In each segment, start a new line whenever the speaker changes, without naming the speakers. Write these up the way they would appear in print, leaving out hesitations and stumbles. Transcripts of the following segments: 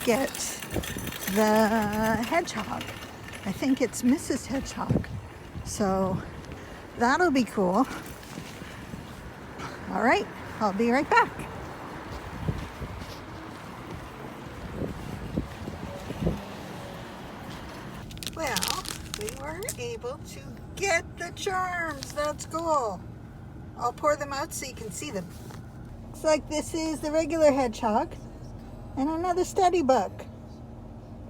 get the hedgehog. I think it's Mrs. Hedgehog. So that'll be cool. All right, I'll be right back. Well, we were able to get the charms. That's cool. I'll pour them out so you can see them. Looks like this is the regular hedgehog and another study book.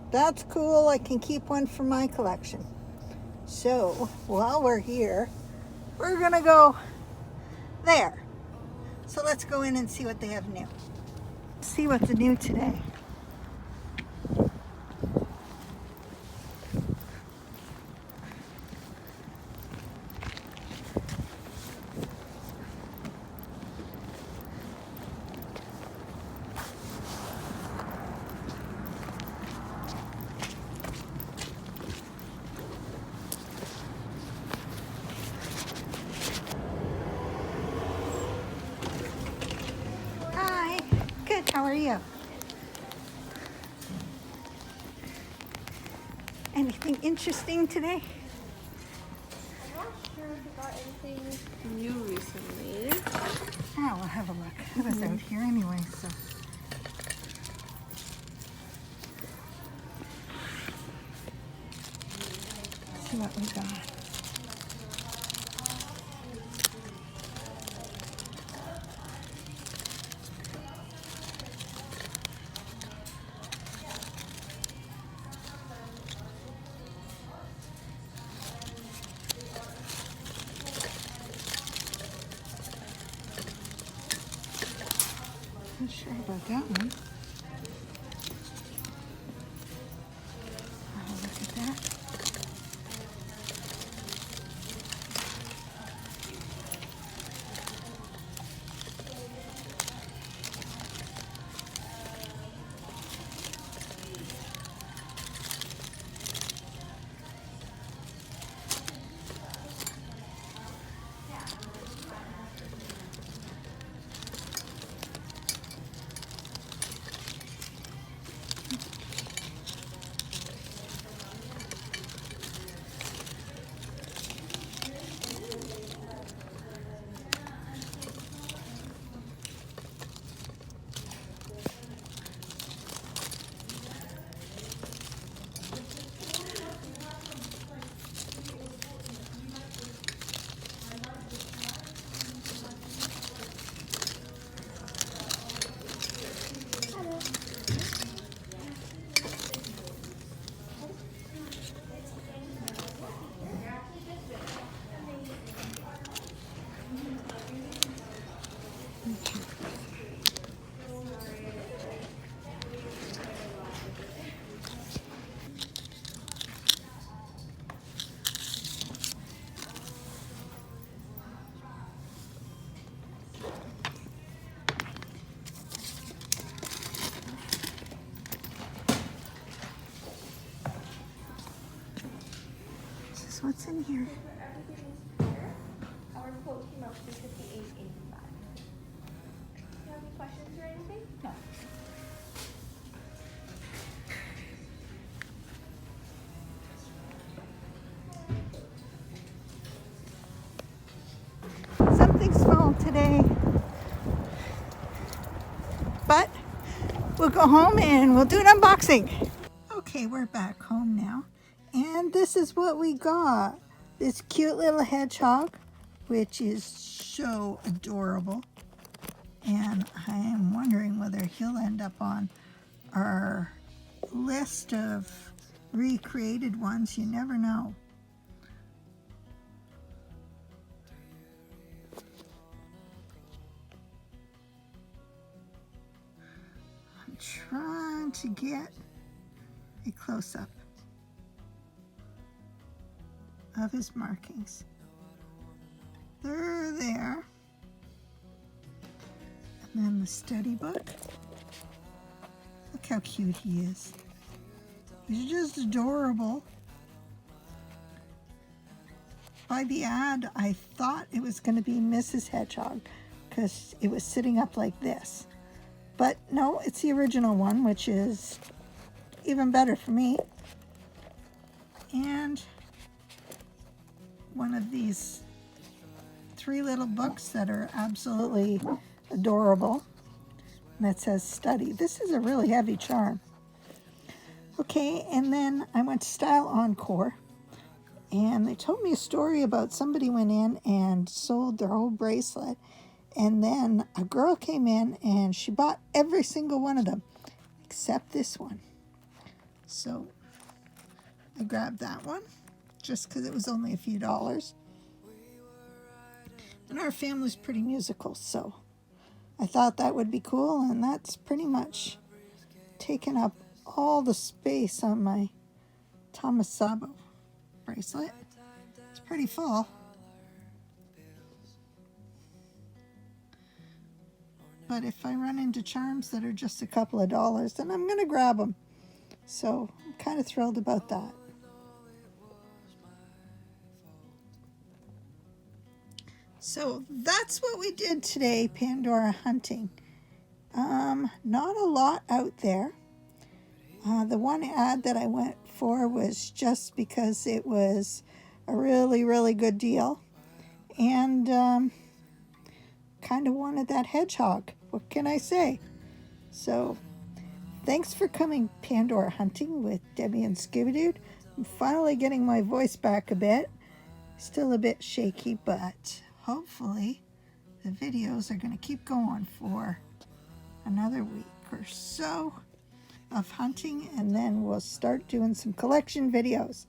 That's cool. I can keep one for my collection. So while we're here, we're gonna go there. So let's go in and see what they have new. See what's new today. Hi, good, how are you? Anything interesting today?
I'm not sure if we got anything new recently.
Oh, we'll have a look. I was out here anyway, so. See what we got. Not sure about that one. Oh, look at that. This is what's in here.
Our quote came out to be $58.85. Do you have any questions or anything?
No. Something small today, but we'll go home and we'll do an unboxing. Okay, we're back home now, and this is what we got. This cute little hedgehog, which is so adorable, and I am wondering whether he'll end up on our list of recreated ones. You never know. I'm trying to get a close-up of his markings. They're there. And then the study book. Look how cute he is. He's just adorable. By the ad, I thought it was going to be Mrs. Hedgehog because it was sitting up like this. But no, it's the original one, which is even better for me. And one of these 3 little books that are absolutely adorable. And that says study. This is a really heavy charm. Okay, and then I went to Style Encore. And they told me a story about somebody went in and sold their whole bracelet. And then a girl came in and she bought every single one of them except this one. So I grabbed that one just because it was only a few dollars. And our family's pretty musical, so I thought that would be cool. And that's pretty much taken up all the space on my Sabo bracelet. It's pretty full. But if I run into charms that are just a couple of dollars, then I'm going to grab them. So I'm kind of thrilled about that. So that's what we did today, Pandora hunting. Not a lot out there. The one ad that I went for was just because it was a really, really good deal. And kind of wanted that hedgehog. What can I say? So thanks for coming Pandora hunting with Debbie and Scooby-Doo. I'm finally getting my voice back a bit. Still a bit shaky, but hopefully the videos are going to keep going for another week or so of hunting, and then we'll start doing some collection videos.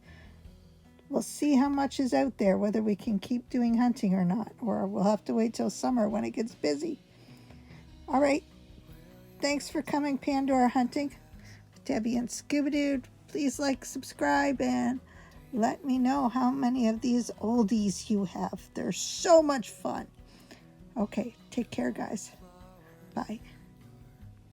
We'll see how much is out there, whether we can keep doing hunting or not, or we'll have to wait till summer when it gets busy. All right. Thanks for coming Pandora hunting with Debbie and Scooby-Doo. Please like, subscribe, and let me know how many of these oldies you have. They're so much fun. Okay, take care, guys. Bye.